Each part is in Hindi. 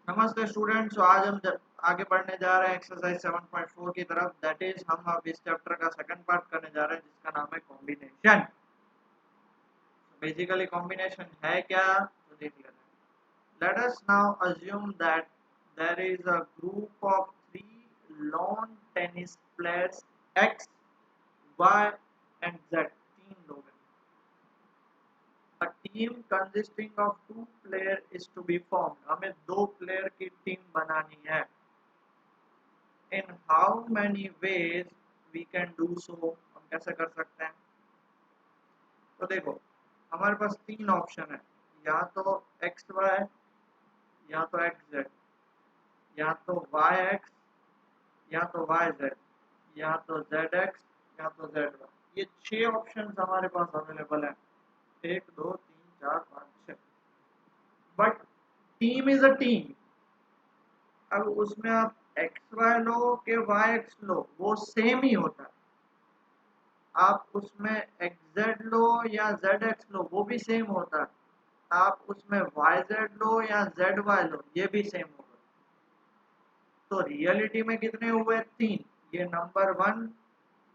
नमस्ते स्टूडेंट्स, तो आज हम आगे बढ़ने जा रहे हैं एक्सरसाइज 7.4 की तरफ। दैट इज हम अब इस चैप्टर का सेकंड पार्ट करने जा रहे हैं जिसका नाम है कॉम्बिनेशन। बेसिकली कॉम्बिनेशन है क्या तो देख लेते हैं। Let us now assume that there is a group of 3 lawn tennis players x y and z. तीन लोग हैं। A team consisting of 2 players is to be formed. हमें 2 प्लेयर की टीम बनानी है। In how many ways we can do so? हम कैसे कर सकते हैं? तो देखो, हमारे पास 3 ऑप्शन है। या तो एक्स वाई, या तो एक्स जेड, या तो वाई एक्स, या तो वाई जेड, या तो जेड एक्स, या तो जेड वाई। ये 6 ऑप्शन हमारे पास अवेलेबल है। 1 2 3 4 5 6। But team is a team. अब उसमें आप एक्स वाई लो के वाई एक्स लो, वो सेम ही होता है। आप उसमें एक्स जेड लो या जेड एक्स लो, वो भी सेम होता है। आप उसमें वाई जेड लो या जेड वाई लो, ये भी सेम होगा। तो रियलिटी में कितने हुए? 3। ये नंबर 1,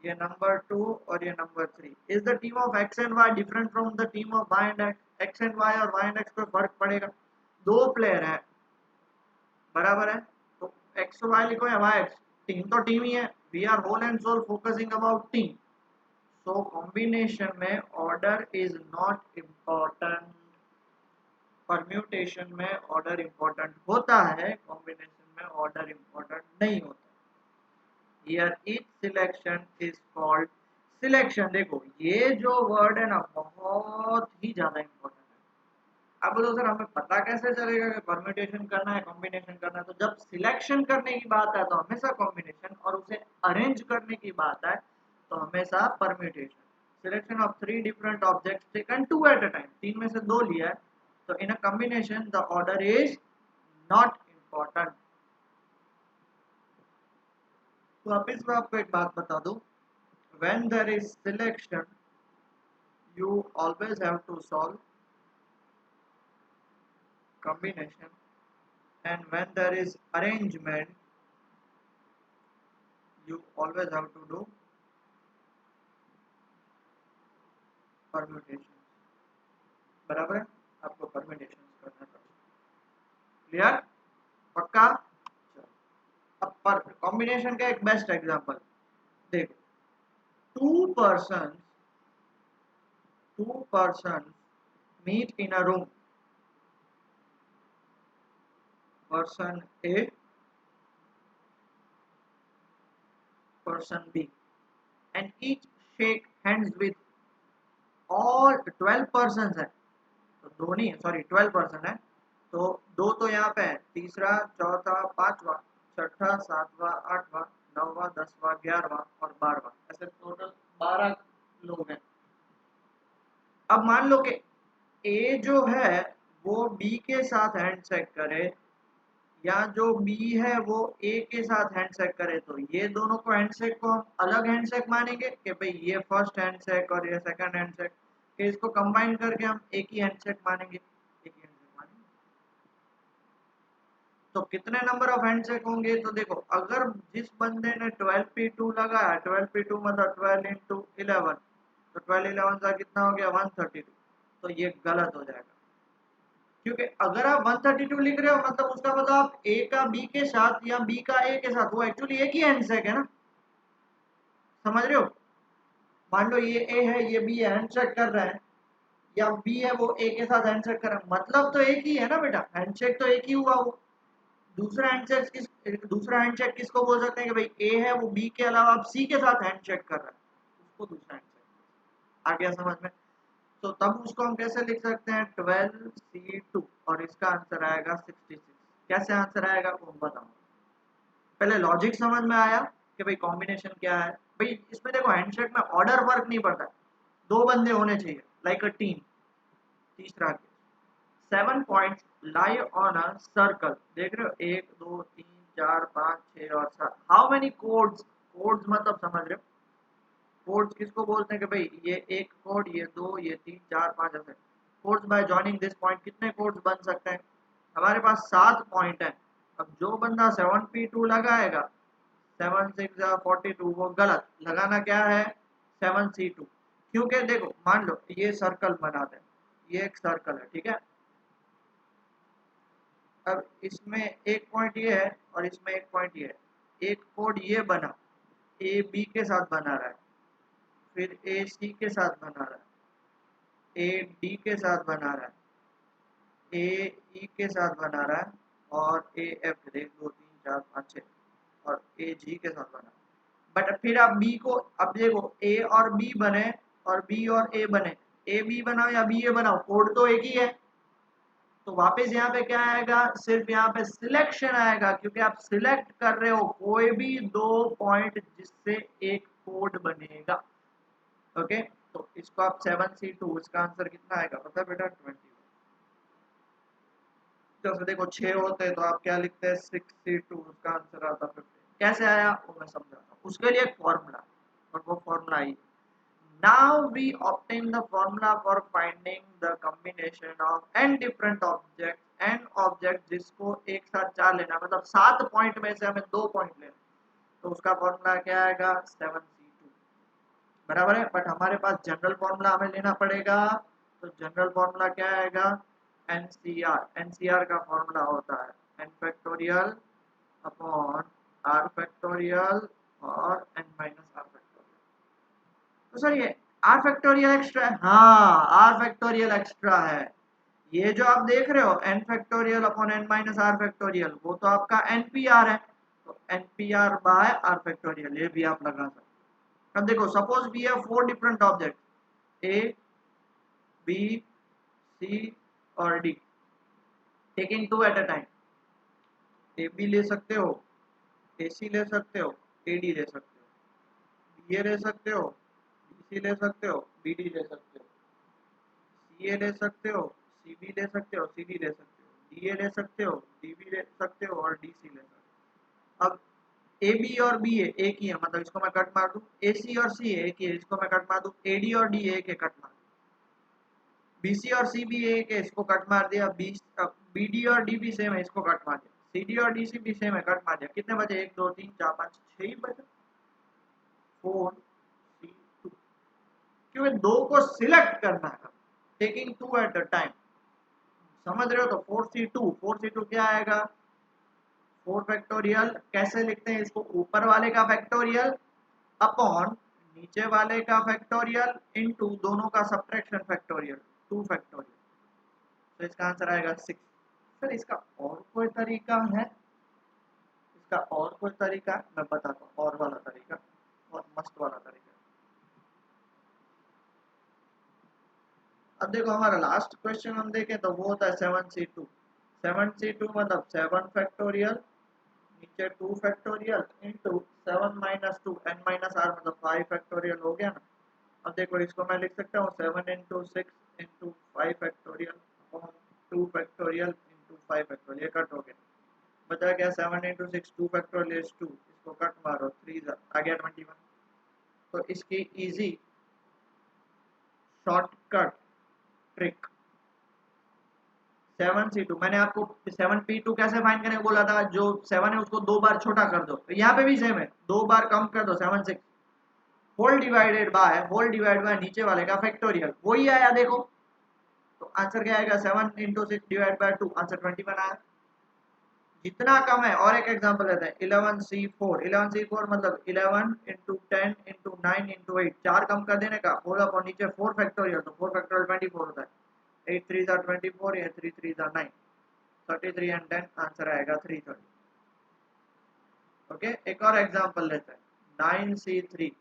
ये नंबर 2 और ये number 3। Is the team of x and y different from the team of y and x? X and y और वाई एंड एक्स पे फर्क पड़ेगा। 2 प्लेयर है, बराबर है। तो एक्स वाई लिखो या वाई एक्स, टीम तो टीम ही है। We are whole and sole focusing about team. So combination में order is not important. Permutation में ऑर्डर इम्पॉर्टेंट होता है, कॉम्बिनेशन में ऑर्डर इम्पॉर्टेंट नहीं होता। Here each selection is called selection. देखो ये जो वर्ड है ना, बहुत ही ज्यादा इम्पोर्टेंट है। अब बोलो सर हमें पता कैसे चलेगा कि परम्यूटेशन करना है कॉम्बिनेशन करना है? तो जब सिलेक्शन करने की बात है तो हमेशा कॉम्बिनेशन, और उसे अरेंज करने की बात है तो हमेशा permutation. Selection of 3 different objects taken 2 at a time. 3 में से 2 लिया है, तो in a combination the order is not important. तो अब इस मैं आपको एक बात बता दूं, when there is selection you always have to solve combination, and when there is arrangement you always have to do permutation। बराबर है, आपको परम्यूटेशन करना पड़ेगा। क्लियर? पक्का? चलो, अब पर कॉम्बिनेशन का एक बेस्ट एग्जांपल देखो। Two person meet in a room, person A, person B, and each shake hands with all 12 persons है। तो दो नहीं, सॉरी 12 पर्सन है। तो 2 तो यहाँ पे है, तीसरा चौथा पांचवा छठा सातवां आठवां नौवां 10वां 11वां और 12वां, ऐसे टोटल 12 लोग हैं। अब मान लो कि ए जो है वो बी के साथ हैंडशेक करे, या जो बी है वो ए के साथ हैंडशेक करे, तो ये दोनों को हैंडशेक को हम अलग हैंडशेक मानेंगे कि भाई ये फर्स्ट हैंडशेक और ये सेकंड हैंडशेक, कि इसको कंबाइन करके हम एक ही हैंडशेक मानेंगे, एक ही हैंडशेक मानेंगे। तो कितने नंबर ऑफ हैंडशेक होंगे? तो देखो, अगर जिस बंदे ने 12p2 लगाया, 12p2 मतलब 12 इंटू 11, तो 12 11 का कितना हो गया? 132। तो ये गलत हो जाएगा, क्योंकि अगर आप 132 लिख रहे हो मतलब उसका मतलब आप ए का बी के साथ या बी का ए के साथ, वो एक्चुअली एक ही हैंडशेक है ना। समझ रहे हो? मान लो ये ए है, ये बी हैंडशेक कर रहा है, या बी है वो ए के साथ हैंडशेक कर रहा है, मतलब तो एक ही है ना बेटा, हैंडशेक तो एक ही हुआ। वो दूसरा हैंडशेक किसको बोल सकते हैं कि भाई ए है वो बी के अलावा अब सी के साथ हैंडशेक कर रहा है, उसको दूसरा हैंडशेक। आ गया समझ में? तो तब उसको हम कैसे लिख सकते हैं? 12c2, और इसका आंसर आएगा 66। कैसे आंसर आएगा वो हम बताऊंगा। पहले लॉजिक समझ में आया कि भाई कॉम्बिनेशन क्या है? भाई इसमें देखो, हैंडशेक में ऑर्डर वर्क नहीं पड़ता, 2 बंदे होने चाहिए लाइक अ टीम। तीसरा 7 points lie on a circle. देख रहे हो, 1 2 3 4 5 6 और 7। How many codes? कोड्स मतलब समझ रहे हो, कोड्स किसको बोलते हैं कि भाई ये एक कोड, ये 2, ये 3 4 5 ऐसे। Codes bye joining this point, कितने कोड्स बन सकते हैं? हमारे पास 7 पॉइंट है, अब जो बंदा 7p2 लगाएगा 7 6 42 वो गलत लगाना क्या है 7c2 क्योंकि देखो मान लो ये सर्कल बना दे ये एक सर्कल है ठीक है अब इसमें एक पॉइंट ये है और इसमें एक पॉइंट ये है एक कोड ये बना ए बी के साथ बना रहा है फिर ए सी के साथ बना रहा है ए डी के साथ बना रहा है ए ई के साथ बना रहा है और ए एफ 1 2 3 4 5 6 और ए जी के साथ बना बट फिर आप बी को अब देखो ए और बी बने और बी और ए बने ए बी बनाओ या बी ए बनाओ कोड तो एक ही है तो वापस यहाँ पे क्या आएगा सिर्फ यहाँ पे सिलेक्शन आएगा क्योंकि आप सिलेक्ट कर रहे हो कोई भी दो पॉइंट जिससे एक कोड बनेगा ओके तो इसको आप 7c2 इसका आंसर कितना आएगा पता है बेटा 20 जैसे देखो 6 होते तो आप क्या लिखते हैं 6c2 उसका आंसर आता 50 कैसे आया वो मैं समझाता हूँ उसके लिए एक फॉर्मूला और वो formula I now we obtain the formula for finding the combination of n different objects n object जिसको एक साथ चार लेना मतलब 7 पॉइंट में से हमें 2 पॉइंट लेना तो उसका फॉर्मूला क्या आएगा 7c2 बराबर है बट हमारे पास जनरल फॉर्मूला हमें लेना पड़ेगा तो जनरल फॉर्मूला क्या आएगा एनसीआर का फॉर्मूला होता है n factorial upon r factorial और n माइनस r फैक्टोरियल तो सर ये r फैक्टोरियल एक्स्ट्रा है हाँ r फैक्टोरियल एक्स्ट्रा है ये जो आप देख रहे हो n factorial upon n minus r factorial वो तो आपका npr है तो npr बाय r फैक्टोरियल ये भी आप लगा सकते हो अब देखो suppose we have 4 different object a b c और d taking 2 at a time a b ले सकते हो ए सी ले सकते हो ए डी ले सकते हो बी ए ले सकते हो बी सी ले सकते हो बी डी ले सकते हो सी ए ले सकते हो सी बी ले सकते हो सी डी ले सकते हो डी ए ले सकते हो डी बी ले सकते हो और डी सी ले सकते हो अब ए बी और बी ए एक ही है मतलब इसको मैं कट मार दूं ए सी और सी एक ही है इसको मैं कट मार दूं ए डी और डी एक है कट मार बी सी और सी भी एक है इसको कट मार दिया बी डी और डी भी सेम है इसको कट मार दिया सी डी और डी सी भी सेम है कट मार दिया कितने बजे 1 2 3 4 5 6 ही बजे 4c2 क्योंकि दो को सिलेक्ट करना है टेकिंग 2 एट अ टाइम समझ रहे हो तो 4c2 क्या आएगा 4 फैक्टोरियल कैसे लिखते हैं इसको ऊपर वाले का फैक्टोरियल अपॉन नीचे वाले का फैक्टोरियल इनटू दोनों का सब्ट्रैक्शन फैक्टोरियल 2 फैक्टोरियल तो इसका आंसर आएगा 6 सर इसका और कोई तरीका है इसका और कोई तरीका मैं बताता हूँ और वाला तरीका और मस्त वाला तरीका अब देखो हमारा लास्ट क्वेश्चन हम देखें तो वो होता है 7c2 मतलब 7 फैक्टोरियल नीचे 2 factorial into 7 minus 2 n minus r मतलब 5 फैक्टोरियल हो गया ना अब देखो इसको मैं लिख सकता हूँ 7 into 6 into 5 factorial upon 2 factorial into 5 factorial ये कट हो गया बचा क्या 7 इंटू 6 2 फैक्टोरियल इज 2 इसको कट मारो 3 आ गया 21 तो इसकी इजी शॉर्टकट ट्रिक 7c2 मैंने आपको 7p2 कैसे फाइंड करने को बोला था जो 7 है उसको 2 बार छोटा कर दो तो यहाँ पे भी सेम है 2 बार कम कर दो 7 6 होल डिवाइड बाय नीचे वाले का फैक्टोरियल वही आया देखो तो आंसर क्या आएगा 7 इंटू 6 डिवाइड बाय 2 आंसर 21 आया जितना कम है और एक एग्जांपल लेते हैं 11c4 मतलब 11 इंटू 10 इंटू 9 इंटू 8 चार कम कर देने का बोला और नीचे 4 फैक्टोरियल तो 4 फैक्टोरियल 24 होता है 8 3 24 या 3 3 9 33 एंड 10 आंसर आएगा 330 ओके एक और एग्जांपल लेते हैं 9c3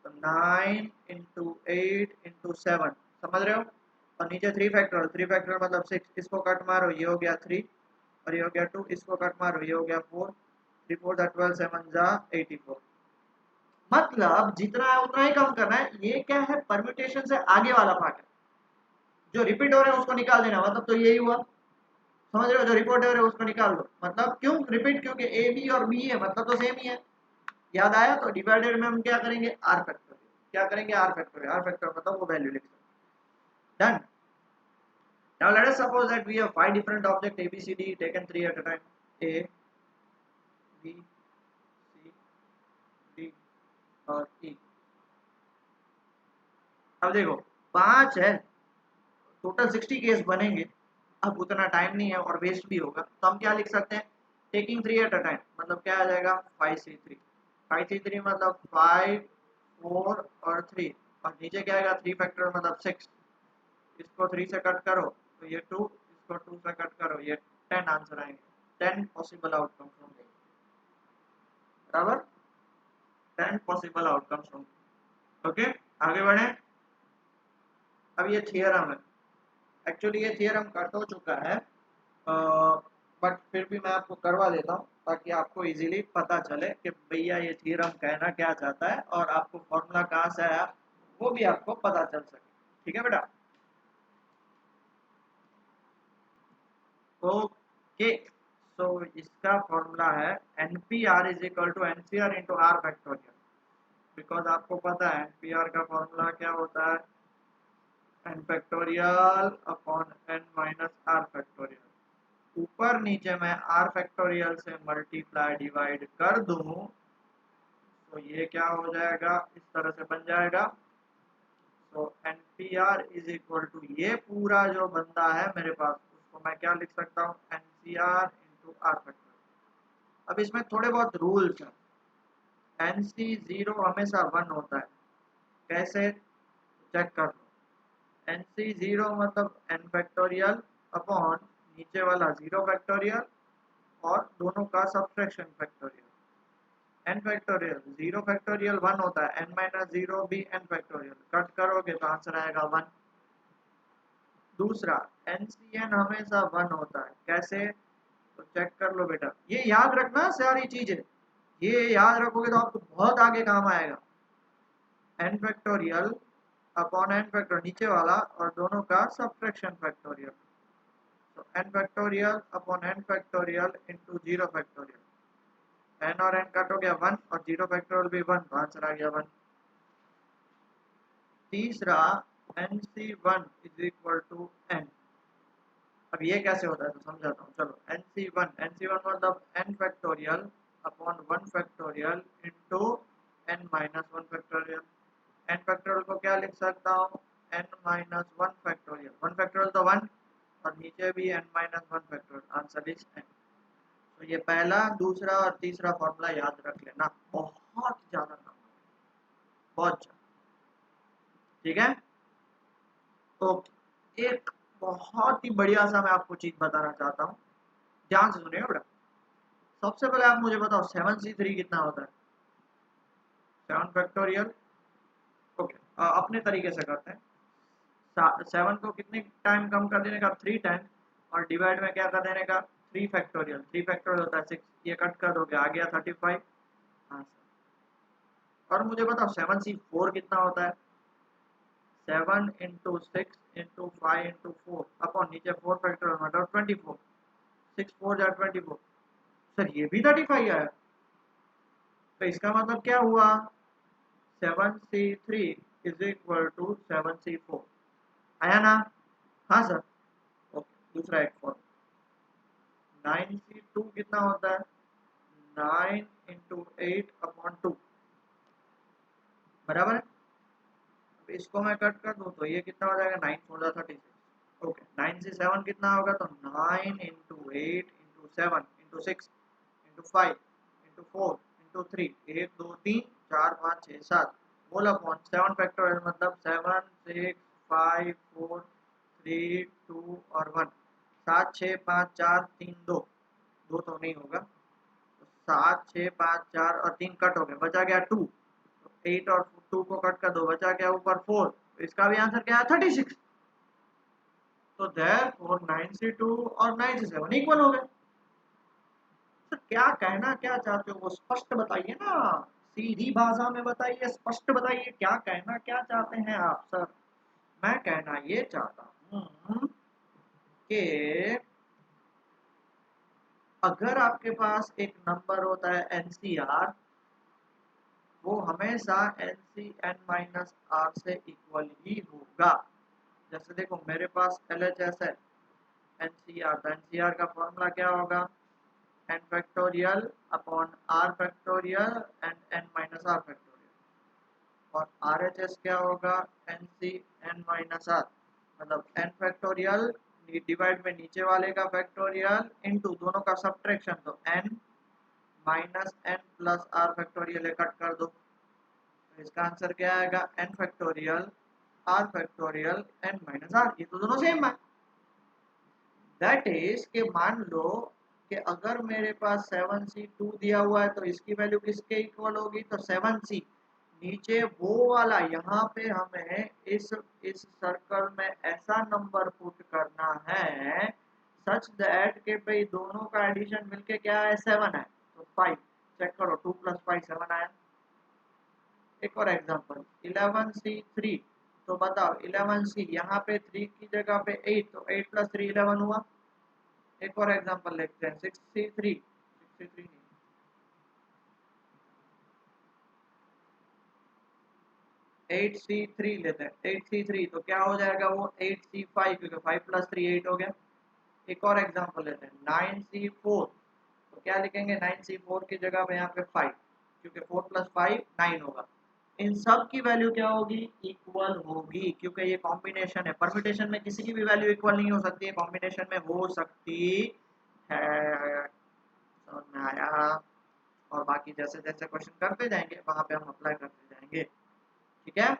तो 9 इंटू 8 इंटू 7 समझ रहे हो और नीचे 3 फैक्टोरियल मतलब 6 इसको कट मारो ये हो गया 3 और ये हो गया 2 इसको कट मारो ये हो गया 4 3 4 12 7 जा 84 मतलब जितना है उतना ही कम करना है ये क्या है परम्यूटेशन से आगे वाला पार्ट है जो रिपीट हो रहे हैं उसको निकाल देना मतलब तो यही हुआ समझ रहे हो जो रिपोर्ट हो रहे हैं उसको निकाल दो मतलब क्यों रिपीट क्योंकि ए बी और बी है मतलब तो सेम ही है याद आया तो डिवाइडेड में हम क्या करेंगे आर फैक्टोरियल क्या करेंगे आर फैक्टर मतलब वो वैल्यू लिख सकते done now let us suppose that we have 5 different objects a b c d taken 3 at a time a b c d और ई। अब देखो 5 है, टोटल 60 केस बनेंगे। अब उतना टाइम नहीं है और वेस्ट भी होगा, तो हम क्या लिख सकते हैं, टेकिंग 3 एट अ टाइम, मतलब क्या आ जाएगा 5C3। 5C3 मतलब 5 4 और 3, और नीचे क्या आएगा 3 फैक्टर मतलब 6। इसको 3 से कट करो तो ये 2, इसको 2 से कट करो ये 10 आंसर आएंगे। 10 पॉसिबल आउटकम्स होंगे, बराबर, 10 पॉसिबल आउटकम्स होंगे। ओके, आगे बढ़े। अब ये थियरम है, एक्चुअली ये थियरम कट हो चुका है, बट फिर भी मैं आपको करवा देता हूँ ताकि आपको इजीली पता चले कि भैया ये थ्योरम कहना क्या चाहता है, और आपको फॉर्मूला कहाँ से आया वो भी आपको पता चल सके। ठीक है बेटा, ओके। सो इसका फॉर्मूला है NPR is equal to NCR into r factorial. Because आपको पता है NPR का फॉर्मूला क्या होता है, n factorial upon n minus r factorial. ऊपर नीचे मैं r फैक्टोरियल से मल्टीप्लाई डिवाइड कर दूं तो ये क्या हो जाएगा, इस तरह से बन जाएगा। तो NPR इज इक्वल टू ये पूरा जो बंदा है मेरे पास, उसको मैं क्या लिख सकता हूँ, NCR इंटू आर फैक्टोरियल। अब इसमें थोड़े बहुत रूल्स हैं। NC0 हमेशा 1 होता है, कैसे चेक कर लो। NC0 मतलब n फैक्टोरियल अपॉन नीचे वाला 0 फैक्टोरियल और दोनों का subtraction factorial. n factorial 0 factorial 1 होता है, n माइनस 0 भी n फैक्टोरियल, कट करोगे तो आंसर आएगा 1। दूसरा NCN हमेशा 1 होता है, कैसे, तो चेक कर लो बेटा, ये याद रखना सारी चीजें, ये याद रखोगे तो आपको बहुत आगे काम आएगा। n factorial upon n factorial नीचे वाला और दोनों का सब्ट्रैक्शन फैक्टोरियल, तो n factorial upon n factorial into 0 factorial. n और n कट हो गया 1 और 0 फैक्टोरियल भी 1, तो आंसर आ गया 1। तीसरा NC1 is equal to n। अब ये कैसे होता है तो समझाता हूँ, चलो। NC1 मतलब n factorial upon 1 factorial into n minus 1 factorial. n factorial को क्या लिख सकता हूँ, n माइनस 1 फैक्टोरियल, 1 फैक्टोरियल तो 1 और नीचे भी n minus 1 factorial, answer is n। तो ये पहला, दूसरा और तीसरा फॉर्मूला याद रख लेना, बहुत ज्यादा काम, बहुत ज्यादा। ठीक है, तो एक बहुत ही बढ़िया सा मैं आपको चीज बताना चाहता हूँ, ध्यान से सुनिएगा बेटा। सबसे पहले आप मुझे बताओ 7C3 कितना होता है, 7 फैक्टोरियल। ओके, अपने तरीके से करते हैं। 7 को कितने टाइम कम कर देने का, 3 टाइम, और डिवाइड में क्या कर देने का 3 फैक्टोरियल। 3 फैक्टोरियल होता है 6, ये कट कर दोगे आ गया 35। हाँ सर, और मुझे बताओ 7C4 कितना होता है, 7 इंटू 6 इंटू 5 इंटू 4 अपॉन नीचे 4 फैक्टोरियल मतलब 24। 6 4 जा 24, सर ये भी 35 आया, तो इसका मतलब क्या हुआ, 7C3 is equal to 7C4 आया ना। हाँ सर, ओके। दूसरा एक फॉर 9C2 कितना होता है, 9 इंटू 8 अपॉन 2, बराबर है। अब इसको मैं कट कर दूं तो ये कितना हो जाएगा, 9 4 36। ओके, 9C7 कितना होगा, तो 9 into 8 into 7 into 6 into 5 into 4 into 3, 1 2 3 4 5 6 7, बोल अपॉन 7 फैक्टोरियल मतलब 7 6 5 4 3 2 और 1। 7 6 5 4 3 2, 2 तो नहीं होगा, तो 7 6 5 4 और 3 कट हो गए, बचा गया 2। तो 8 और 2 को कट कर दो, बचा गया ऊपर 4, तो इसका भी आंसर क्या है 36। तो देयरफॉर 9C2 और 9C7 इक्वल हो गए। तो क्या कहना क्या चाहते हो वो स्पष्ट बताइए ना, सीधी भाषा में बताइए, स्पष्ट बताइए क्या कहना क्या चाहते हैं आप सर। मैं कहना ये चाहता हूँ कि अगर आपके पास एक नंबर होता है NCR, वो हमेशा NCN माइनस R से इक्वल ही होगा। जैसे देखो मेरे पास LHS है NCR, तो NCR का फॉर्मूला क्या होगा, n factorial upon r factorial and n minus r factorial, और RHS क्या होगा, NC n माइनस r, मतलब n फैक्टोरियल डिवाइड में नीचे वाले का फैक्टोरियल इनटू दोनों का सब्ट्रैक्शन, तो n minus n plus r factorial cut कर दो, तो इसका आंसर क्या आएगा, n factorial r factorial n minus r, ये तो दोनों सेम है। दैट इज के मान लो कि अगर मेरे पास 7c2 दिया हुआ है तो इसकी वैल्यू किसके इक्वल होगी, तो 7c, नीचे वो वाला, यहाँ पे हमें इस सर्कल में ऐसा नंबर पुट करना है सच दैट के भाई दोनों का एडिशन मिलके क्या है, 7 है, तो 5, चेक करो 2 प्लस 5 7 आया। एक और एग्जांपल 11c3, तो बताओ 11c यहाँ पे 3 की जगह पे 8, तो 8 प्लस 3 11 हुआ। एक और एग्जांपल लेते हैं 63, 63 नहीं, 8c3 लेते हैं, 8c3 तो क्या हो जाएगा वो 8c5, क्योंकि 5 प्लस 3 8 हो गया। एक और एग्जांपल लेते हैं 9c4, तो क्या लिखेंगे 9c4 की जगह पे यहाँ पे 5, क्योंकि 4 प्लस 5 9 होगा। इन सब की वैल्यू क्या होगी, इक्वल होगी, क्योंकि ये कॉम्बिनेशन है, परम्यूटेशन में किसी की भी वैल्यू इक्वल नहीं हो सकती है, कॉम्बिनेशन में हो सकती है। समझ में आया। और बाकी जैसे जैसे क्वेश्चन करते जाएंगे वहां पे हम अप्लाई करते जाएंगे, ठीक है।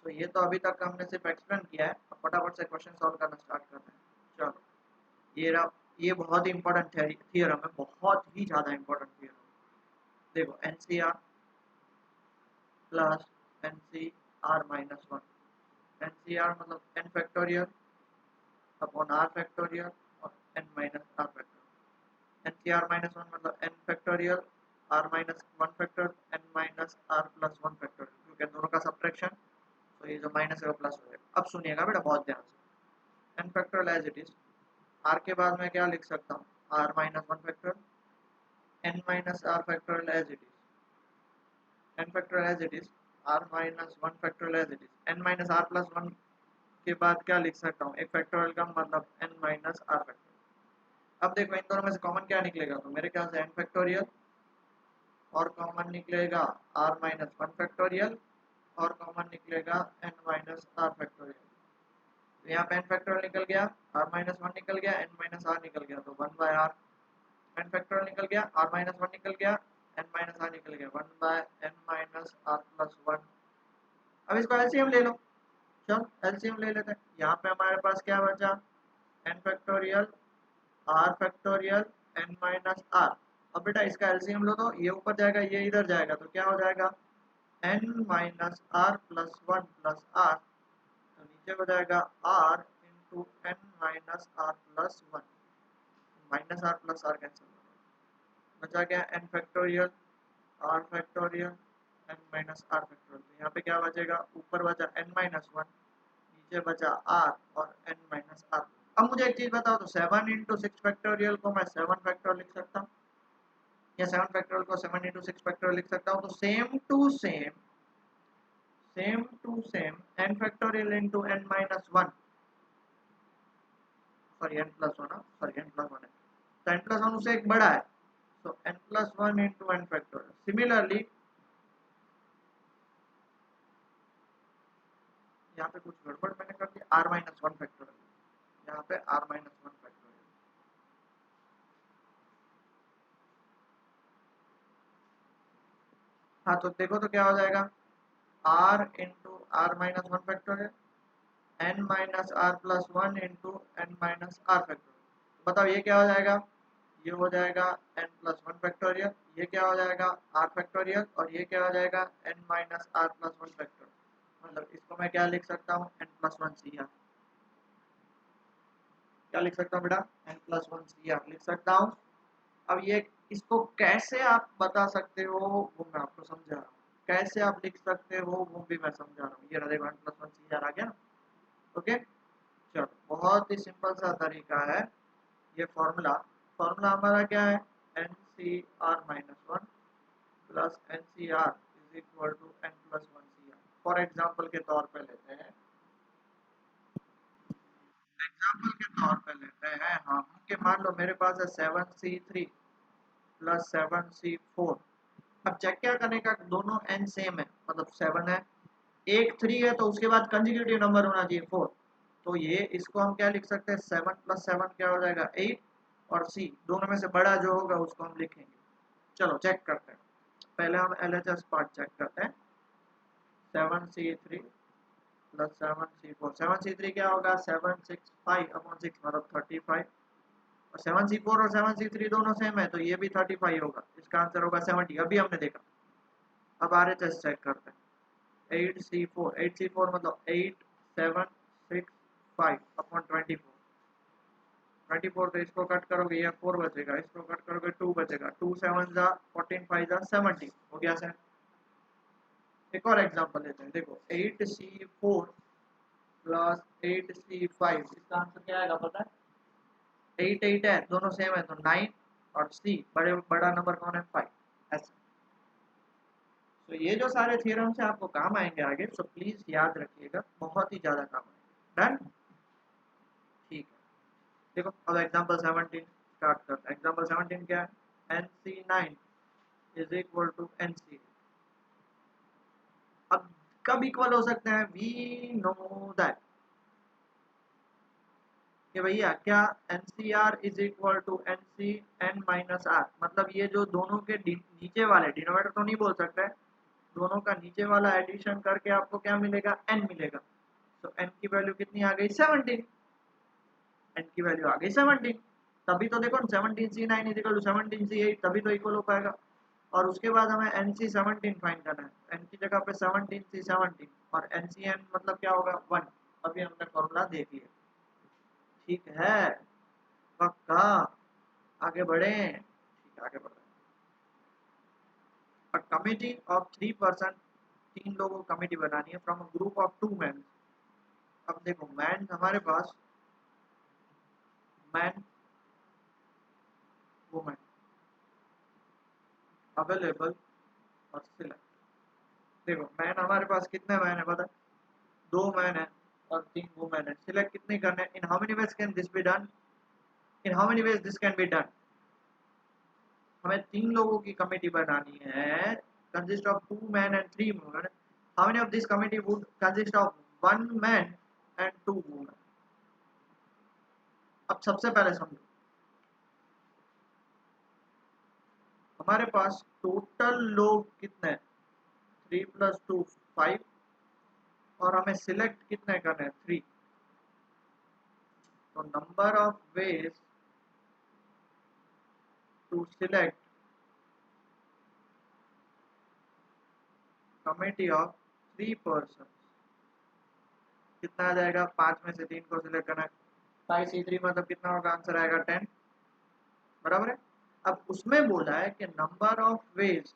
तो ये तो अभी तक हमने सिर्फ एक्सप्लेन किया है, अब फटाफट से क्वेश्चन सॉल्व करना स्टार्ट करते हैं। चलो, ये रहा, ये बहुत ही इंपॉर्टेंट थियरम है, बहुत ही ज़्यादा इंपॉर्टेंट थियरम। देखो NCR plus NCR minus one, NCR मतलब n factorial upon r factorial और n minus r factorial, NCR minus one मतलब n factorial r minus one factorial n minus r plus one factorial, क्योंकि दोनों का सब्ट्रैक्शन, तो ये जो माइनस है वो प्लस हो जाएगा। अब सुनिएगा बेटा बहुत ध्यान से, n factorial as it is, r के बाद मैं क्या लिख सकता हूँ, r minus one factorial, n minus r factorial as it is, n factorial as it is, r minus one factorial as it is, n minus r plus one के बाद क्या लिख सकता हूँ, एक फैक्टोरियल का मतलब n माइनस r फैक्टोरियल। अब देखो इन दोनों में से कॉमन क्या निकलेगा, तो मेरे ख्याल से n फैक्टोरियल, और कॉमन निकलेगा r माइनस वन फैक्टोरियल, और कॉमन निकलेगा n माइनस r फैक्टोरियल। तो यहाँ पे n फैक्टोरियल निकल गया, r माइनस वन निकल गया, n माइनस r निकल गया, तो 1 बाय r, n फैक्टोरियल निकल गया, r माइनस वन निकल गया, n माइनस r निकल गया, 1 by n minus r plus one. अब इसको एलसीएम ले लो, चल एलसीएम ले लेते हैं। यहाँ पे हमारे पास क्या बचा, n factorial r factorial n minus r। अब बेटा इसका एलसीएम लो, तो ये ऊपर जाएगा ये इधर जाएगा, तो क्या हो जाएगा n minus r plus one plus r, तो नीचे हो जाएगा r into n minus r plus one, minus r plus r cancel हो जाएगा, बचा क्या n factorial r factorial n minus r factorial. तो यहाँ पे क्या बचेगा, ऊपर बचा n माइनस वन, नीचे बचा r और n माइनस r। अब मुझे एक चीज बताओ, तो 7 इंटू सिक्स फैक्टोरियल को मैं 7 फैक्टोरियल लिख सकता हूँ, या 7 फैक्टोरियल को 7 इंटू सिक्स फैक्टोरियल लिख सकता हूँ, तो same to same n factorial into n minus one, sorry n plus one, sorry n plus one है, तो n प्लस वन उससे एक बड़ा है, तो n plus one into n factorial. Similarly यहाँ पे कुछ गड़बड़ मैंने कर दिया, r माइनस वन फैक्टोरियल, यहाँ पे r माइनस वन फैक्टोरियल। हाँ तो देखो तो क्या हो जाएगा, r into r minus one factorial, n minus r plus one into n minus r factorial. बताओ ये क्या हो जाएगा, ये हो जाएगा n प्लस वन फैक्टोरियल, ये क्या हो जाएगा r फैक्टोरियल, और ये क्या हो जाएगा n minus r plus one factorial. मतलब इसको मैं क्या लिख सकता हूँ, n प्लस वन सी आर, क्या लिख सकता हूँ बेटा, n प्लस वन सी आर लिख सकता हूँ। अब ये इसको कैसे आप बता सकते हो वो मैं आपको समझा रहा हूँ, कैसे आप लिख सकते हो वो भी मैं समझा रहा हूँ। ये रहा देखो n प्लस वन सी आर आ गया ना, ओके। चलो बहुत ही सिंपल सा तरीका है ये फॉर्मूला। फॉर्मूला हमारा क्या है, n c r minus one plus n c r is equal to n plus one C r. For example के तौर पे लेते हैं, एग्जाम्पल के तौर पे लेते हैं हम कि मान लो मेरे पास है 7c3, प्लस 7C4। अब चेक क्या करने का, दोनों n सेम है, मतलब 7 है, एक 3 है, तो उसके बाद कंजिक्यूटिव नंबर होना चाहिए 4। तो ये इसको हम क्या लिख सकते हैं, 7 प्लस 7 क्या हो जाएगा 8, और C दोनों में से बड़ा जो होगा उसको हम लिखेंगे। चलो चेक करते हैं, पहले हम LHS पार्ट चेक करते हैं। 7C3 प्लस 7C4, 7C3 क्या होगा 765/6 मतलब 35, और 7C4 और 7C3 दोनों सेम है, तो ये भी 35 होगा, इसका आंसर होगा 70। अभी हमने देखा। अब RHS चेक करते हैं। 8C4 मतलब 8765/24, 24 तो इसको कट करोगे ये 4 बचेगा, इसको कट करोगे 2 बचेगा, 2 7 जा 14 5 जा 70 हो गया सर। एक और एग्जांपल लेते हैं, देखो 8C4 प्लस 8C5, इसका आंसर क्या आएगा पता है, 8 8 है, दोनों सेम है, तो 9, और C बड़ा नंबर कौन है 5, ऐसे। तो ये जो सारे थ्योरम्स हैं आपको काम आएंगे आगे, सो प्लीज याद रखिएगा, बहुत ही ज्यादा काम आएंगे। डन, ठीक है। देखो अब एग्जांपल 17 स्टार्ट करते हैं। एग्जांपल 17 क्या है, NC9 is equal to NC। अब कब इक्वल हो सकते हैं, वी नो दैट कि भैया क्या NCR is equal to NCN minus R, मतलब ये जो दोनों के नीचे वाले, डिनोमिनेटर तो नहीं बोल सकते, दोनों का नीचे वाला एडिशन करके आपको क्या मिलेगा, n मिलेगा। तो n की वैल्यू कितनी आ गई 17, n की वैल्यू आ गई 17, तभी तो देखो 17C9 is equal to 17C8, तभी तो इक्वल हो पाएगा। और उसके बाद हमें NC17 फाइंड करना है, n की जगह पे 17C17, और NCN मतलब क्या होगा 1। अभी हमने फॉर्मूला देख लिया, ठीक है, पक्का, आगे बढ़े, ठीक है आगे बढ़े। A committee of 3 person, 3 लोगों को कमेटी बनानी है from a group of 2 man. अब देखो मैन हमारे पास, मैन वुमेन अवेलेबल और सिलेक्ट। देखो मैन हमारे पास कितने मैन है पता है, 2 मैन है और 3 वुमेन है। सिलेक्ट कितनी करने, in how many ways can this be done, in how many ways this can be done. हमें 3 लोगों की कमेटी बनानी है, consist of 2 man and 3 women. How many of this committee would consist of 1 man and 2 women. अब सबसे पहले समझो, हमारे पास टोटल लोग कितने हैं, 3 प्लस 2 5, और हमें सिलेक्ट कितने करने हैं 3। तो number of ways to select committee of 3 person, कितना आ जाएगा, 5 में से 3 को सिलेक्ट करना है, 5C3 मतलब कितना होगा, आंसर आएगा 10, बराबर है। अब उसमें बोला है कि number of ways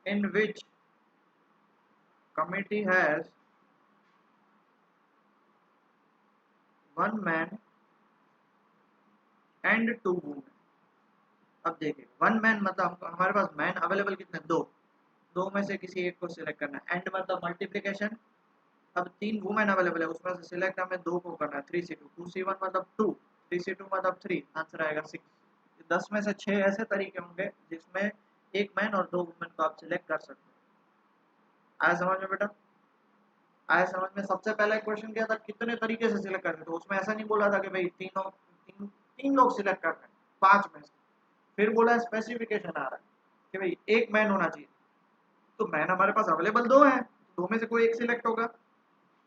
in which committee has 1 man and 2 women. अब देखिए 1 मैन मतलब हमारे पास मैन अवेलेबल कितने, 2, 2 में से किसी एक को सिलेक्ट करना है, एंड मतलब मल्टीप्लिकेशन। अब 3 वुमेन अवेलेबल है, उसमें से सिलेक्ट हमें 2 को करना है, 3C2, 2C1 मतलब 2, 3C2 मतलब 3, आंसर आएगा 6। 10 में से 6 ऐसे तरीके होंगे जिसमें एक मैन और 2 वुमेन को आप सिलेक्ट कर सकते हैं। आया समझ में बेटा, आया समझ में। सबसे पहला क्वेश्चन क्या था, कितने तरीके से सिलेक्ट करते, तो उसमें ऐसा नहीं बोला था कि भाई तीन लोग सिलेक्ट करते हैं 5 में से। फिर बोला स्पेसिफिकेशन आ रहा है कि भाई एक मैन होना चाहिए, तो मैन हमारे पास अवेलेबल 2 है, 2 में से कोई एक सिलेक्ट होगा,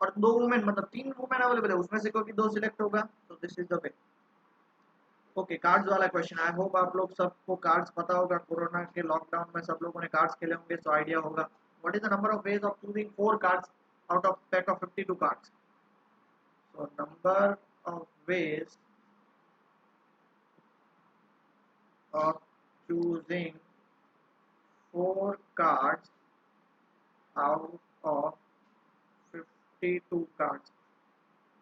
और 2 वुमेन मतलब 3 वुमेन अवेलेबल है, उसमें से कोई 2 सिलेक्ट होगा, तो this is the way. Okay, cards वाला क्वेश्चन, आई होप आप लोग सबको कार्ड्स पता होगा, कोरोना के लॉकडाउन में सब लोगों ने कार्ड्स खेले होंगे, तो आइडिया होगा। What is the number of ways of choosing 4 cards out of pack of 52 cards. So number of ways of choosing 4 cards out of 52 cards.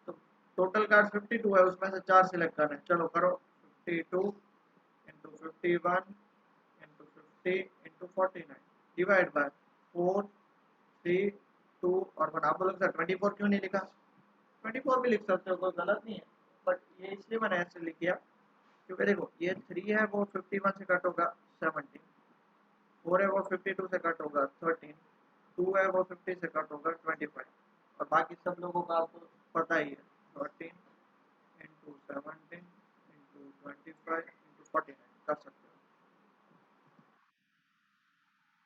तो टोटल कार्ड 52 है, उसमें से 4 सिलेक्ट करने, चलो करो। 52 into 51 into 50 into 49 divide by 4 3 2 और 1। आप बोलोगे सर 24 क्यों नहीं लिखा, 24 भी लिख सकते हो, कोई गलत नहीं है, बट ये इसलिए मैंने ऐसे लिख दिया क्योंकि देखो ये 3 है वो 51 से कट होगा 17, 4 है वो 52 से कट होगा 13, 2 है वो 50 से कट होगा 25, और बाकी सब लोगों का आपको पता ही है 13 इंटू 17 इंटू 25 इंटू 49 कर सकते हो।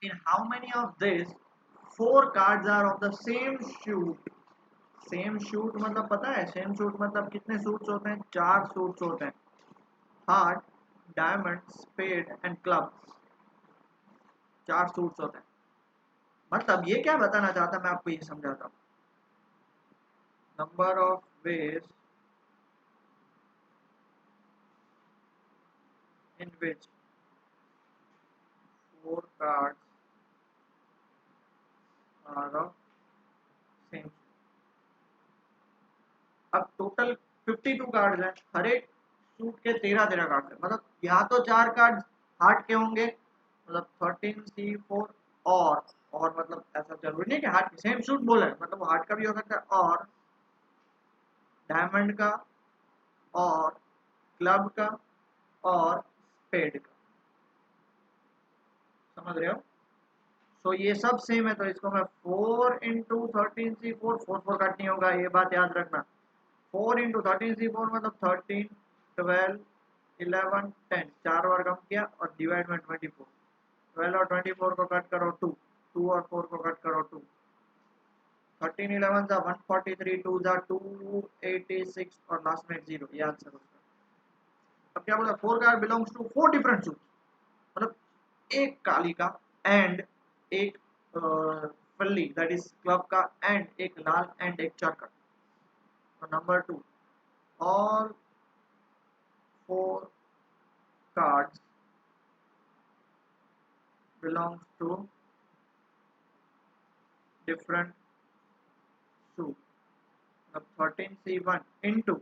In how many of these 4 cards are of the same shoot? Same shoot मतलब पता है, सेम शूट मतलब कितने सूट्स होते हैं? 4 सूट्स होते हैं, heart, diamond, spade and club, 4 suits होते हैं। मतलब ये क्या बताना चाहता है, मैं आपको ये समझाता हूँ। Number of ways in which 4 cards are of same. अब टोटल 52 कार्ड्स हैं, हर एक सूट के 13 कार्ड है, मतलब यहाँ तो 4 कार्ड हार्ट के होंगे, मतलब 13 C4, और मतलब ऐसा जरूरी नहीं कि हार्ट के सेम सूट बोले, मतलब वो हार्ट का भी हो सकता है, और डायमंड का, और क्लब का, और स्पेड का, समझ रहे हो? तो ये सब सेम है, तो इसको मैं 4 इंटू 13C4, 4 कट नहीं होगा, ये बात याद रखना। 4 इंटू 13C4 मतलब 13, 12, 11, 10, 4 बार कम किया और डिवाइड में 24, 12 और 24 को कट करो 2, 2 और 4 को कट करो 2, 13 11 जा 143, 2 जा 286 और लास्ट में 0, ये आंसर होगा। अब क्या बोला, 4 card belongs to 4 different suits, मतलब एक काली का एंड एक फल्ली दैट इज क्लब का एंड एक लाल एंड एक चरकट। तो number 2, all 4 cards belongs to different suit, मतलब 13C1 into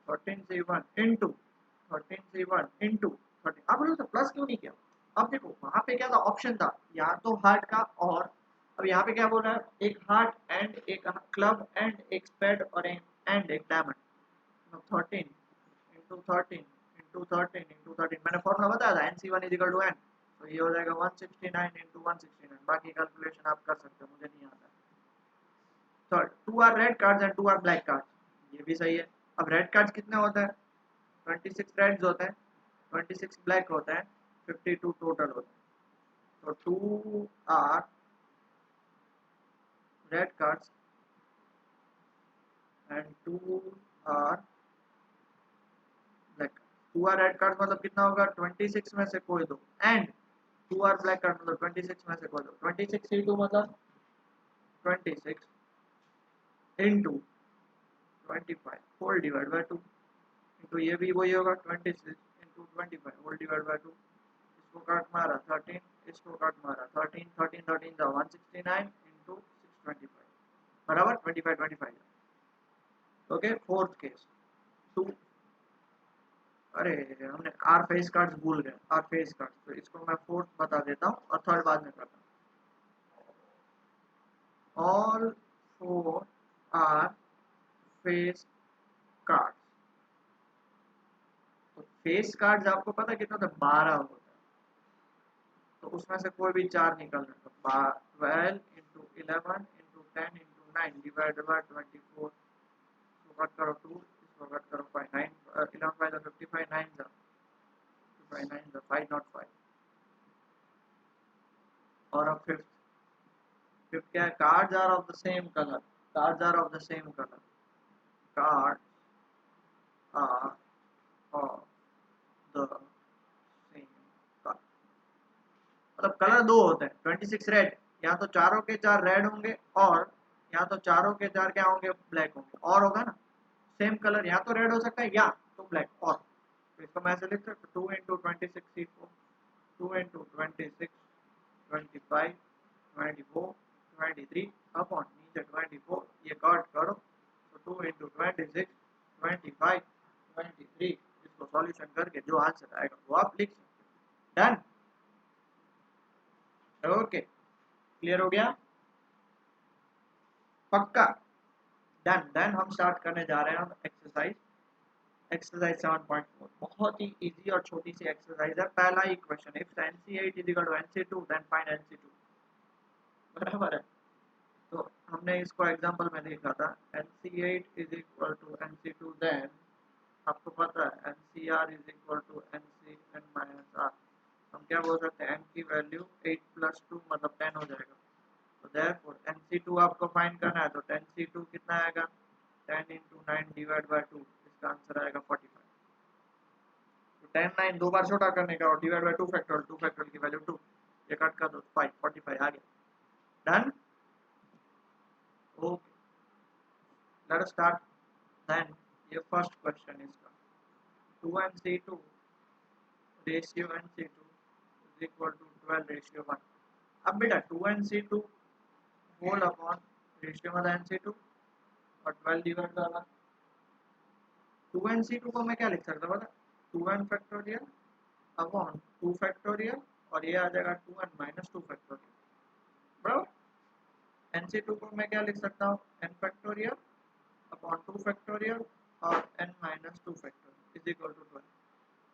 13C1 into 13C1 into 13। आप बोलो प्लस क्यों नहीं किया? अब देखो वहां पे क्या था, ऑप्शन था या तो हार्ट का, और अब यहाँ पे क्या बोल रहा है, एक हार्ट एंड एक क्लब एंड एक स्पेड और एंड एक डायमंड। 13 इंटू 13 इंटू 13 इंटू 13, मैंने फॉर्मूला बताया था, NC1 इजिकल टू एन, तो ये हो जाएगा 169 इंटू 169, बाकी कैलकुलेशन आप कर सकते हो, मुझे नहीं आता। Third, 2 are red cards and 2 are black cards, ये भी सही है। अब रेड कार्ड्स कितने होते हैं? 26 रेड्स होते हैं, 26 ब्लैक होते हैं, 52 टोटल होते हैं। तो 2 are red cards and 2 are black cards. 2 are red cards मतलब कितना होगा? 26 में से कोई दो, एंड 2 आर ब्लैक कार्ड मतलब 26 में से कोई दो। 26C2 मतलब 26 into 25 whole divide by 2, into ये भी वही होगा 26 इंटू 25 होल डिवाइड बाय 2। इसको काट मारा 13, इसको काट मारा 13, 13 13 जा 169 इंटू 625 बराबर 25 25। ओके, फोर्थ केस 2, अरे हमने आर फेस कार्ड्स भूल गए, आर फेस कार्ड्स, तो इसको मैं फोर्थ बता देता हूँ और थर्ड बाद में करता हूँ। All 4 are face cards. तो फेस कार्ड्स आपको पता कितना होता है? 12 होता है, तो उसमें से कोई भी 4 निकलना, तो 12 into 11 into 10 into 9 divide by 24, इसको कट करो 2, इसको कट करो 5, 9 11 5 55, 9 जा 55, 9 जा 5 नॉट 5। और अब फिफ्थ, फिफ्थ क्या है? Cards are of the same colour, cards are of the same colour, cards are of the same colour, मतलब कलर दो होते हैं। 26 रेड, या तो चारों के 4 रेड होंगे, और या तो चारों के 4 क्या होंगे? ब्लैक होंगे, और होगा ना सेम कलर, या तो रेड हो सकता है या तो ब्लैक, और तो इसको मैं ऐसे लिख सकता हूँ 2 इंटू 26C4, 2 इंटू 26 25 24 23 अपॉन नीचे 24, ये कट करो तो 2 इंटू 26 25 23, इसको सॉल्यूशन करके जो आंसर आएगा वो आप लिख सकते हैं। डन, ओके, क्लियर हो गया? पक्का? डन। देन हम स्टार्ट करने जा रहे हैं एक्सरसाइज एक्सरसाइज 7.4 बहुत ही इजी और छोटी सी एक्सरसाइज है। पहला ही question, if NC8 is equal to NC2 then find NC2, बराबर है। तो हमने इसको एग्जांपल में लिखा था NC8 is equal to NC2 then आपको पता है NCr is equal to NCn minus r। हम क्या बोल सकते हैं, n की वैल्यू 8 प्लस 2 मतलब 10 हो जाएगा। तो देयरफॉर NC2 आपको फाइंड करना है, तो 10C2 कितना आएगा, 10 इंटू 9 डिवाइड बाई 2, इसका आंसर आएगा 45। तो 10 9 दो बार छोटा करने का और डिवाइड बाई 2 फैक्टोरियल, 2 फैक्टोरियल की वैल्यू 2, ये कट कर दो 5, 45 आ गया। Done, okay, let us start. Then ये फर्स्ट क्वेश्चन इसका 2NC2 ratio NC2 is equal to 12 ratio 1। अब बेटा 2NC2 होल अपॉन रेशियो मतलब NC2 और 12 डिवाइड बाय 1। 2NC2 को मैं क्या लिख सकता हूँ, 2n फैक्टोरियल अपॉन 2 फैक्टोरियल और ये आ जाएगा 2n माइनस 2 फैक्टोरियल, बराबर। NC2 को मैं क्या लिख सकता हूँ, n फैक्टोरियल अपॉन 2 फैक्टोरियल और n minus 2 factorial is equal to 12।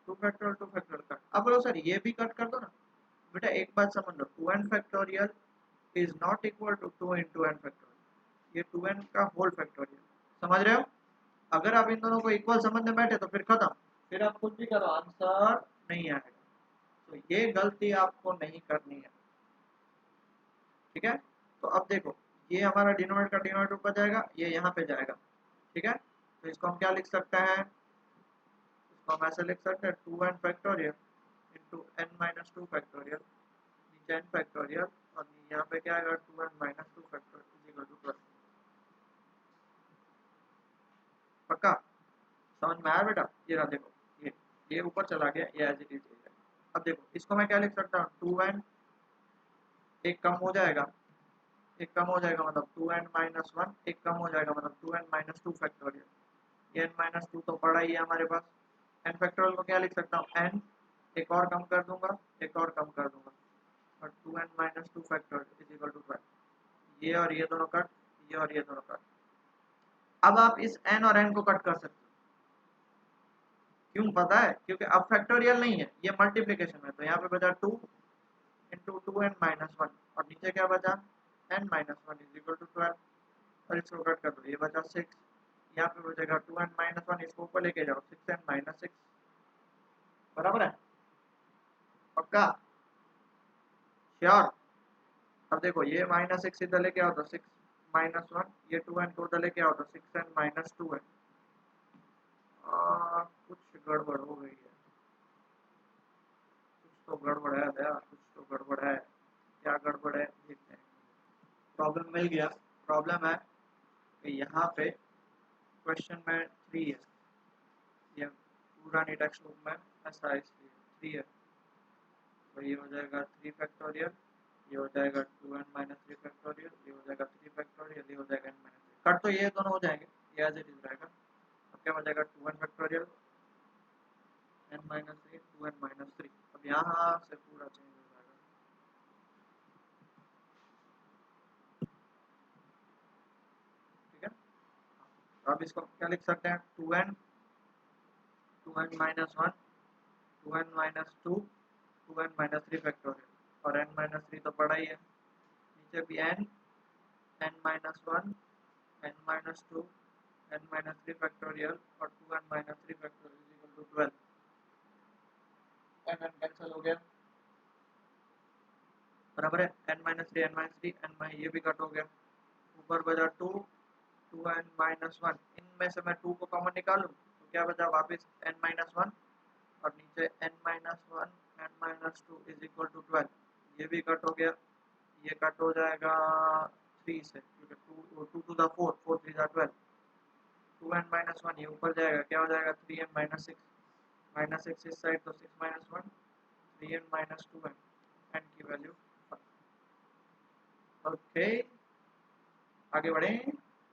2 factorial 2 factorial cut. अब बोलो सर ये भी कट कर दो ना। बेटा एक बात समझ लो, 2n factorial is not equal to 2 into n factorial, ये 2n का होल फैक्टोरियल, समझ रहे हो। अगर आप इन दोनों को इक्वल समझने बैठे तो फिर खत्म, फिर आप कुछ भी करो आंसर नहीं आएगा। तो ये गलती आपको नहीं करनी है, ठीक है। तो अब देखो ये हमारा डिनोमिनेटर का डिनोमिनेटर ऊपर जाएगा, ये यहाँ पे जाएगा, ठीक है। तो इसको हम क्या लिख सकते हैं, इसको हम ऐसे लिख सकते हैं 2n factorial into n minus 2 factorial, नीचे n फैक्टोरियल और यहाँ पे क्या आएगा 2n minus 2 factorial is equal to 12। पक्का समझ में आया बेटा। ये रहा देखो, ये ऊपर चला गया, ये एज इट इज। अब देखो इसको मैं क्या लिख सकता हूँ, 2n एक कम हो जाएगा, एक कम हो जाएगा मतलब 2n माइनस 1, एक कम हो जाएगा मतलब 2n माइनस 2 फैक्टोरियल। ये n माइनस 2 तो पड़ा ही है हमारे पास। n फैक्टोरियल को क्या लिख सकता हूँ, n एक और कम कर दूंगा, एक और कम कर दूंगा और 2n minus 2 factorial is equal to 12। ये और ये दोनों कट, ये और ये दोनों कट। अब आप इस n और n को कट कर सकते हो, क्यों पता है, क्योंकि अब फैक्टोरियल नहीं है, ये मल्टीप्लिकेशन है। तो यहाँ पे बचा 2 इंटू 2n माइनस 1 और नीचे क्या बचा, n minus 1 is equal to 12 और इसको कट कर दो, ये बचा 6। यहाँ पे बचेगा 2n माइनस 1, इसको ऊपर लेके जाओ 6n माइनस 6, बराबर है। पक्का श्योर। अब देखो ये माइनस 6 इधर लेके आओ तो 6 माइनस 1, ये 2n को उधर लेके आओ तो 6n माइनस 2 है। कुछ गड़बड़ हो गई है, कुछ तो गड़बड़ है दया, कुछ तो गड़बड़ है। क्या गड़बड़ है देखते हैं। प्रॉब्लम मिल गया। प्रॉब्लम है कि यहाँ पे क्वेश्चन में 3 है, ये पुरानी टेक्स्ट बुक में ऐसा है, इसलिए 3 है। तो ये हो जाएगा 3 फैक्टोरियल, ये हो जाएगा 2n माइनस 3 फैक्टोरियल, ये हो जाएगा 3 फैक्टोरियल, ये हो जाएगा n माइनस 3। कट तो ये दोनों हो जाएंगे, ये एज इट इज रहेगा। अब क्या बचेगा 2n factorial n minus 3 2n minus 3। अब यहाँ से पूरा चेंज हो जाएगा, ठीक है। तो अब इसको क्या लिख सकते हैं, 2n 2n minus 1 2n minus 2 2n minus 3 factorial और n माइनस 3 तो पड़ा ही है। नीचे भी n n minus 1 n minus 2 n minus 3 factorial और 2n minus 3 factorial is equal to 12। n n cancel हो गया, बराबर है। n minus 3 n minus 3 n ये भी कट हो गया, ऊपर बचा 2 2n माइनस 1, इनमें से मैं 2 को कॉमन निकालूं तो क्या बचा वापस n माइनस 1 और नीचे n minus 1 n minus 2 is equal to 12। ये भी कट हो गया, ये कट हो जाएगा 3 से, क्योंकि 2 to the 4 4 3 the 12। 2n minus 1 ये ऊपर जाएगा, क्या हो जाएगा 3n माइनस 6 माइनस 6 इस साइड तो 6 minus 1 3n minus 2n, n की वैल्यू। ओके आगे बढ़े,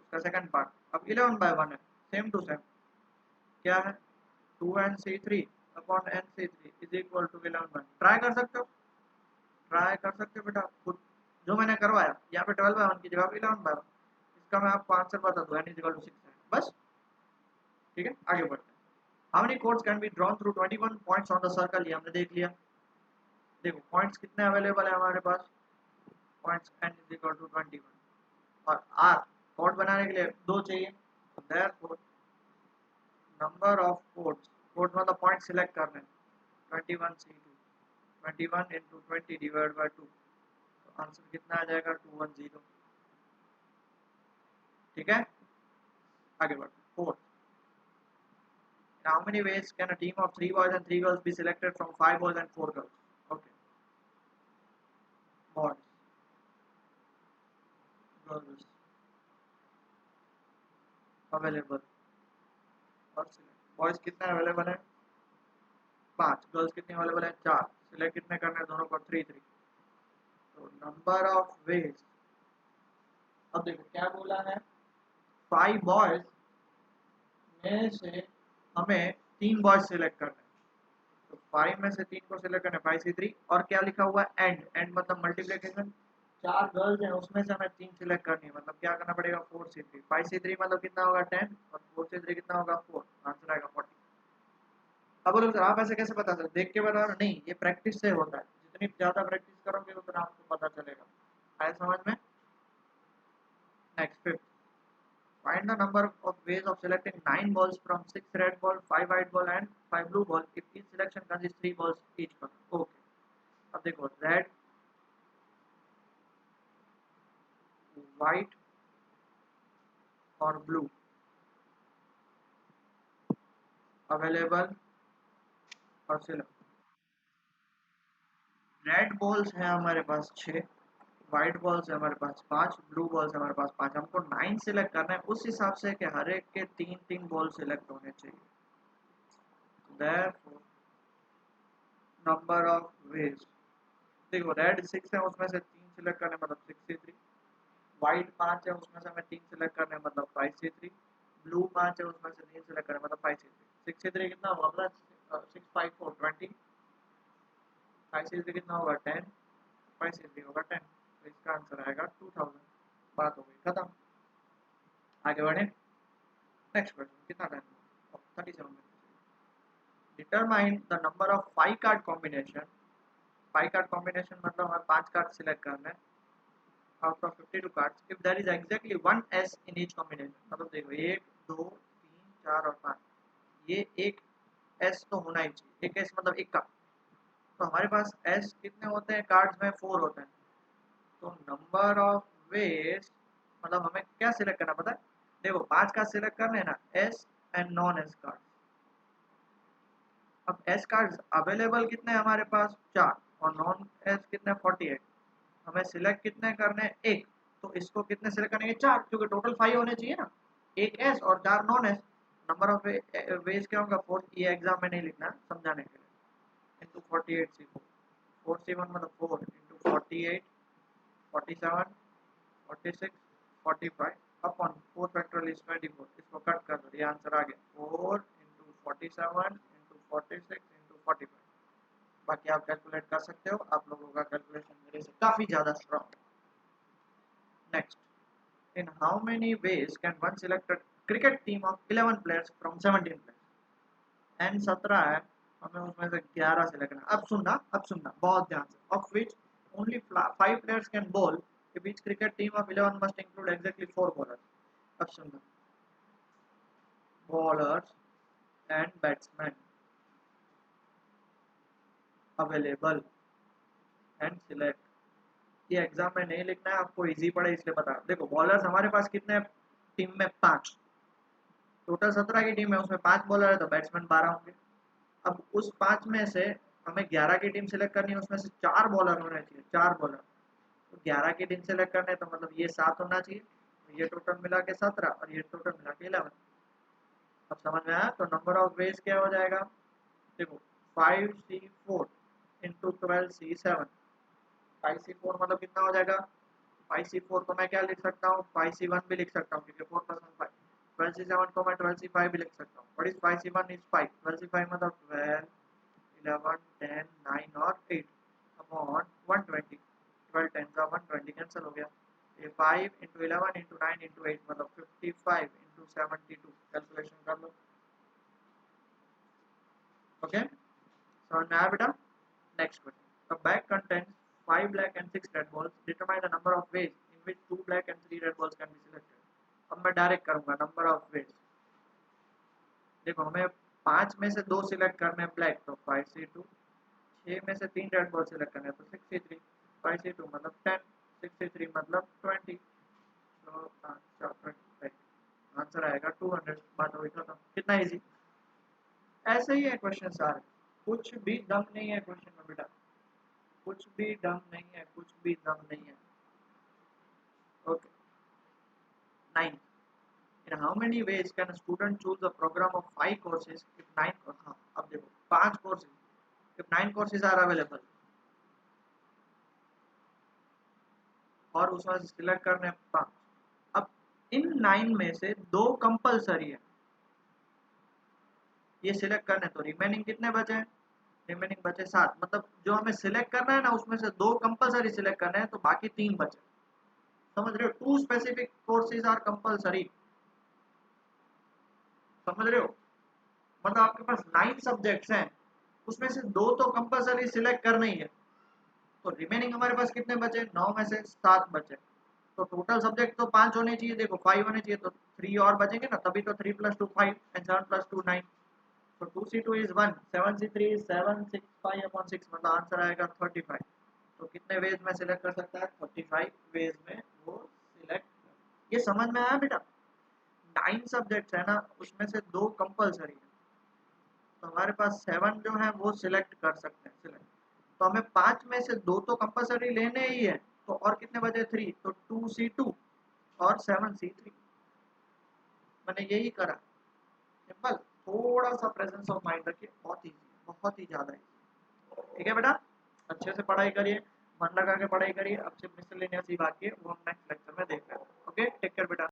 उसका सेकंड पार्ट। अब 11 बाय 1 है, सेम टू सेम क्या है 2nc3 upon nc3 is equal to 11। Try कर सकते हो, ट्राई कर सकते हो बेटा खुद, जो मैंने करवाया यहाँ पे 12/1 की जगह 11/1, इसका मैं आपको आंसर बता दूँ n इज इक्वल टू 6 है बस, ठीक है। आगे बढ़ते हैं। How many codes can be drawn through 21 points on the circle, ये हमने देख लिया। देखो पॉइंट्स कितने अवेलेबल है हमारे पास, points n is equal to 21 और r कोड बनाने के लिए दो चाहिए, तो therefore number of codes, code मतलब पॉइंट सिलेक्ट करने हैं 21c2, 21 into 20 डिवाइड बाय 2, तो आंसर कितना आ जाएगा 210। ठीक है, आगे बढ़ते हैं। Fourth, in how many ways can a team of 3 boys and 3 girls be selected from 5 boys and 4 girls? Okay, boys, girls, available और select। बॉयज कितने अवेलेबल है 5, गर्ल्स कितने अवेलेबल है 4, सिलेक्ट कितने करने हैं दोनों को 3 3। तो नंबर ऑफ वेज, अब देखो क्या बोला है, 5 बॉयज में से हमें 3 बॉयज सिलेक्ट करने हैं, तो 5 में से 3 को सिलेक्ट करना है 5c3, और क्या लिखा हुआ है एंड, एंड मतलब मल्टीप्लिकेशन, 4 गर्ल्स हैं उसमें से हमें 3 सिलेक्ट करनी है, मतलब क्या करना पड़ेगा 4c3, 5c3 मतलब कितना होगा 10 और 4c3 कितना होगा 4, आंसर आएगा 40। अब बोलो सर आप ऐसे कैसे बता सकते, देख के बता रहे हो? नहीं, ये प्रैक्टिस से होता है, जितनी ज्यादा प्रैक्टिस करोगे उतना आपको पता चलेगा। आए समझ में? Next, fifth, find the number of ways of selecting 9 balls from 6 red ball, 5 white ball and 5 blue ball if each selection consists 3 balls each color. Okay, अब देखो रेड, व्हाइट और ब्लू अवेलेबल और सिलेक्ट। रेड बॉल्स है हमारे पास 6, व्हाइट बॉल्स है हमारे पास 5, ब्लू बॉल्स है हमारे पास 5, हमको 9 सिलेक्ट करना है, उस हिसाब से कि हर एक के 3 3 बॉल सिलेक्ट होने चाहिए। Therefore, नंबर ऑफ वेज, देखो रेड 6 है उसमें से 3 सिलेक्ट करने मतलब 63, व्हाइट 5 है उसमें से हमें 3 सिलेक्ट करने मतलब 5c3, ब्लू 5 है उसमें से 3 सिलेक्ट करने मतलब 5c3, 63 कितना होगा मतलब 6 5 4 20, 5c3 कितना होगा 10, 5c3 होगा 10, तो इसका आंसर आएगा 2000। बात हो गई खत्म, आगे बढ़े। नेक्स्ट क्वेश्चन, कितना time, 37 minute. Determine the number of 5 card combination, 5 card combination मतलब हमें 5 कार्ड सिलेक्ट करना है out of 52 cards if there is exactly one S in each combination। मतलब देखो 1 2 3 4 और 5, ये एक S तो होना ही चाहिए, एक S मतलब एक का, तो हमारे पास S कितने होते हैं कार्ड्स में 4 होते हैं, तो नंबर ऑफ वेज मतलब हमें क्या सिलेक्ट करना पता है, देखो 5 का सिलेक्ट करना है ना, S and non S card. अब S कार्ड्स अवेलेबल कितने हैं हमारे पास 4 और नॉन S कितने 48, हमें सिलेक्ट कितने करने हैं एक, तो इसको कितने सिलेक्ट करेंगे 4, क्योंकि टोटल 5 होने चाहिए ना, एक एस और 4 non S. Number of veg क्या होगा 4, ये एग्जाम में नहीं लिखना समझाने के लिए, इंटू 48 सी 4 4 मतलब 4 इंटू 48 47 46 45 अपॉन 4 फैक्टोरियल इज 24, इसको कट कर दो, ये आंसर आ गया 4 इंटू 47 इंटू 46 इंटू 45। बाकी आप कैलकुलेट कर सकते हो, आप लोगों का कैलकुलेशन मेरे से काफी ज्यादा स्ट्रांग है। Next, in how many ways can one select a cricket team of 11 players from 17 players? n 17 है, हमें उसमें से 11 सिलेक्ट करना। अब सुनना बहुत ध्यान से, of which only 5 players can bowl if each cricket team of 11 must include exactly 4 bowlers। अब सुनना, bowlers and batsmen available and select, ये एग्जाम में नहीं लिखना है, आपको इजी पड़े इसलिए बता, देखो बॉलर्स हमारे पास कितने टीम में 5, टोटल 17 की टीम है उसमें 5 बॉलर है तो बैट्समैन 12 होंगे। अब उस 5 में से हमें 11 की टीम सेलेक्ट करनी है, उसमें से 4 बॉलर होने चाहिए, 4 बॉलर, तो 11 की टीम सेलेक्ट करने तो मतलब ये 7 होना चाहिए, तो ये टोटल मिला के 17 और ये टोटल मिला के 11। अब समझ में आया, तो नंबर ऑफ वेज क्या हो जाएगा, देखो 5c4 इंटू 12c7, 5c4 मतलब कितना हो जाएगा, 5c4 को मैं क्या लिख सकता हूँ 5c1 भी लिख सकता हूँ क्योंकि 4 + 1 5, 12c7 को मैं 12c5 भी लिख सकता हूँ, बट इस 5c1 इज 5, 12c5 मतलब 12 11 10 9 और 8 अपॉन 120, 12 10 का 120 कैंसिल हो गया, ये 5 इंटू 11 इंटू 9 इंटू 8 मतलब 55 इंटू 72, कैलकुलेशन कर लो ओके, समझ में आया बेटा? Next question, the bag contains 5 black and 6 red balls, determine the number of ways in which 2 black and 3 red balls can be selected। अब मैं डायरेक्ट करूंगा नंबर ऑफ वेज। देखो हमें 5 में से 2 सिलेक्ट करने हैं ब्लैक, तो 5c2, 6 में से 3 रेड बॉल सिलेक्ट करने हैं तो 6c3, 5c2 मतलब 10, 6c3 मतलब 20, तो आंसर 25, आंसर आएगा 200। बात हो गई खत्म, कितना इजी। ऐसे ही है क्वेश्चन सारे, कुछ भी दम नहीं है क्वेश्चन में बेटा, कुछ भी दम नहीं है, कुछ भी दम नहीं है। Okay, 9, in how many ways can a student choose a program of 5 courses if 9, हाँ अब देखो 5 courses if 9 courses are available, और उसमें से सिलेक्ट करने हैं 5। अब इन 9 में से 2 कंपलसरी है, ये सिलेक्ट करने, तो रिमेनिंग कितने बचे हैं? रिमेनिंग बचे 7, मतलब जो हमें सिलेक्ट करना है ना उसमें से 2 कंपलसरी सिलेक्ट करने हैं, तो बाकी 3 बचे। समझ रहे हो? 2 स्पेसिफिक कोर्सेज आर कंपलसरी, समझ रहे हो? मतलब आपके पास 9 सब्जेक्ट्स हैं, उसमें से 2 तो कंपलसरी सिलेक्ट करना ही है, तो रिमेनिंग हमारे पास कितने बचे? 9 में से 7 बचे, तो टोटल सब्जेक्ट तो 5 होने चाहिए, देखो 5 होने चाहिए, तो 3 और बचेंगे ना, तभी तो 3 + 2 5 एंड 7 + 2 9, तो 2c2 इज 1, 7c3 इज 7, 6 5/6, मतलब आंसर आएगा 35। तो कितने वेज में सिलेक्ट कर सकता है? 35 वेज में वो सिलेक्ट। ये समझ में आया बेटा? 9 सब्जेक्ट्स है ना, उसमें से 2 कंपलसरी है, तो हमारे पास 7 जो है वो सिलेक्ट कर सकते हैं सिलेक्ट, तो हमें 5 में से 2 तो कंपलसरी लेने ही है, तो और कितने बचे? 3, तो 2c2 और 7c3, मैंने यही करा, सिंपल। थोड़ा सा प्रेजेंस ऑफ माइंड रखिए, बहुत ही, बहुत ही ज्यादा ही। ठीक है बेटा, अच्छे से पढ़ाई करिए, मन लगा के पढ़ाई करिए। अब सिर्फ मिसलेनियस ही बाकी है, वो हम नेक्स्ट लेक्चर में देख रहे हैं। ओके, टेक केयर बेटा।